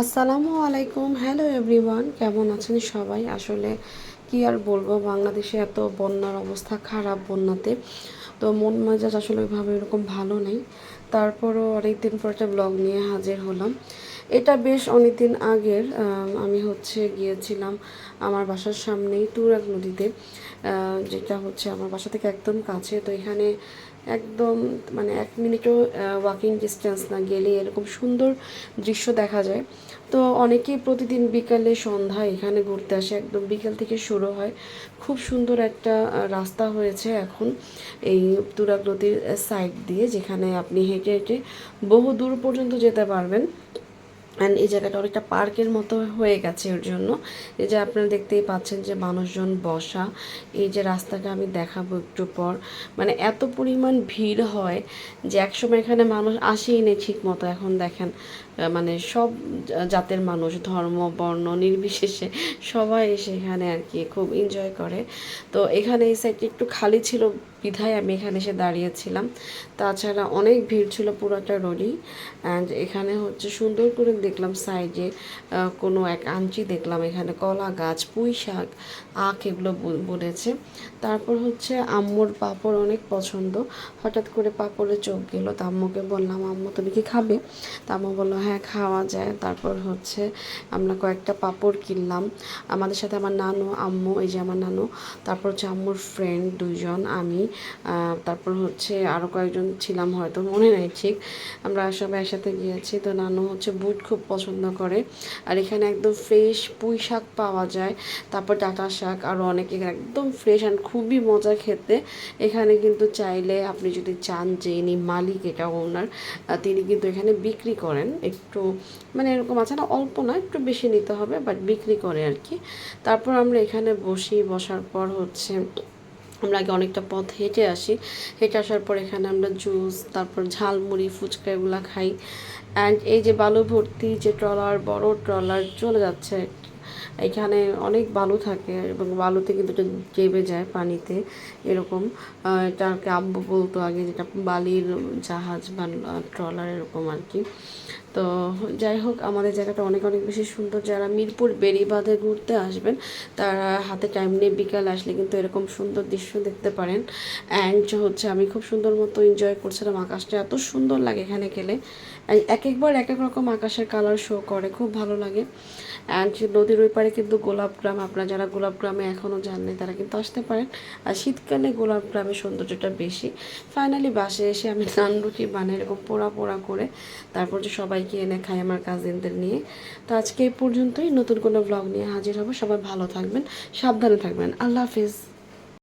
আসসালামু আলাইকুম, hello everyone, কেমন আছেন সবাই? আসলে কি আর বলবো, বাংলাদেশে এত বন্যার অবস্থা খারাপ বন্যাতে। তো মন মেজাজ আসলে ওইভাবে এরকম ভালো নেই। তারপরও অনেকদিন পর একটা ব্লগ নিয়ে হাজির হলাম। এটা বেশ অনেকদিন আগের। আমি গিয়েছিলাম আমার বাসার সামনেই তুরাগ নদীতে, যেটা হচ্ছে আমার বাসা থেকে একদম কাছে। তো এখানে একদম মানে 1 মিনিটও ওয়াকিং ডিস্টেন্স না গেলে এরকম সুন্দর দৃশ্য দেখা যায়। তো অনেকেই প্রতিদিন বিকালে সন্ধ্যায় এখানে ঘুরতে আসে, একদম বিকেল থেকে শুরু হয়। খুব সুন্দর একটা রাস্তা হয়েছে এখন এই তুরাগ নদীর সাইড দিয়ে, যেখানে আপনি হেঁটে হেঁটে বহু দূর পর্যন্ত যেতে পারবেন। অ্যান্ড এই জায়গাটা অনেকটা পার্কের মতো হয়ে গেছে এর জন্য। এই যে আপনারা দেখতেই পাচ্ছেন যে মানুষজন বসা, এই যে রাস্তাটা আমি দেখাবো একটু পর, মানে এত পরিমাণ ভিড় হয় যে একসময় এখানে মানুষ আসেই নেই ঠিক মতো। এখন দেখেন মানে সব জাতের মানুষ, ধর্ম বর্ণ নির্বিশেষে সবাই এসে এখানে আর কি খুব এনজয় করে। তো এখানে এই সাইডটা একটু খালি ছিল বিধায় আমি এখানে এসে দাঁড়িয়েছিলাম। তাছাড়া অনেক ভিড় ছিল পুরোটা রোডই। অ্যান্ড এখানে সুন্দর করে দেখলাম সাইডে কোনো এক আন্টি দেখলাম এখানে কলা গাছ, পুঁই শাক, আখ এগুলো বলেছে। তারপর আম্মুর পাঁপড় অনেক পছন্দ। হঠাৎ করে পাঁপড়ে চোখ গেল, তা আম্মুকে বললাম, আম্মু তুমি কি খাবে? তা আম্মু বললো হ্যাঁ খাওয়া যায়। তারপর আমরা কয়েকটা পাঁপড় কিনলাম। আমাদের সাথে আমার নানু, আম্মু, এই যে আমার নানু, তারপর আম্মুর ফ্রেন্ড 2জন, আমি, তারপর আরও কয়েকজন ছিলাম, হয়তো মনে নেই ঠিক। আমরা সবাই একসাথে গিয়েছি। তো নানু বুট খুব পছন্দ করে। আর এখানে একদম ফ্রেশ পুঁই শাক পাওয়া যায়, তারপর ডাঁটা শাক, আরও অনেক একদম ফ্রেশ অ্যান্ড খুবই মজা খেতে। এখানে কিন্তু চাইলে আপনি যদি চান যে ইনি মালিক, এটা ওনার, তিনি কিন্তু এখানে বিক্রি করেন একটু, মানে এরকম আছে না, অল্প না একটু বেশি নিতে হবে, বাট বিক্রি করে আর কি। তারপর আমরা এখানে বসার পর আমরা আগে অনেকটা পথ হেঁটে আসি। হেঁটে আসার পর এখানে আমরা জুস, তারপর ঝালমুড়ি, ফুচকা এগুলো খাই। অ্যান্ড এই যে বালু ভর্তি যে ট্রলার, বড় ট্রলার চলে যাচ্ছে, এখানে অনেক বালু থাকে এবং বালুতে কিন্তু এটা চেপে যায় পানিতে এরকম। এটাকে আব্বু বলতো আগে, যেটা বালির জাহাজ বা ট্রলার এরকম আর কি। তো যাই হোক, আমাদের জায়গাটা অনেক অনেক বেশি সুন্দর। যারা মিরপুর বেড়িবাঁধে ঘুরতে আসবেন তারা হাতে টাইম নিয়ে বিকাল আসলে কিন্তু এরকম সুন্দর দৃশ্য দেখতে পারেন। অ্যান্ড আমি খুব সুন্দর মতো এনজয় করছিলাম। আকাশটা এত সুন্দর লাগে এখানে গেলে, এক একবার এক এক রকম আকাশের কালার শো করে, খুব ভালো লাগে। অ্যান্ড নদীর ওই পারে কিন্তু গোলাপ গ্রাম, আপনারা যারা গোলাপ গ্রামে এখনও যাননি তারা কিন্তু আসতে পারেন। আর শীতকালে গোলাপ গ্রামের সৌন্দর্যটা বেশি। ফাইনালি বাসে এসে আমি নান রুটি বানিয়ে এরকম পোড়া পোড়া করে তারপর সবাইকে এনে খাই আমার কাজিনদের নিয়ে। তো আজকে এই পর্যন্তই, নতুন কোনো ব্লগ নিয়ে হাজির হব। সবাই ভালো থাকবেন, সাবধানে থাকবেন, আল্লাহ হাফিজ।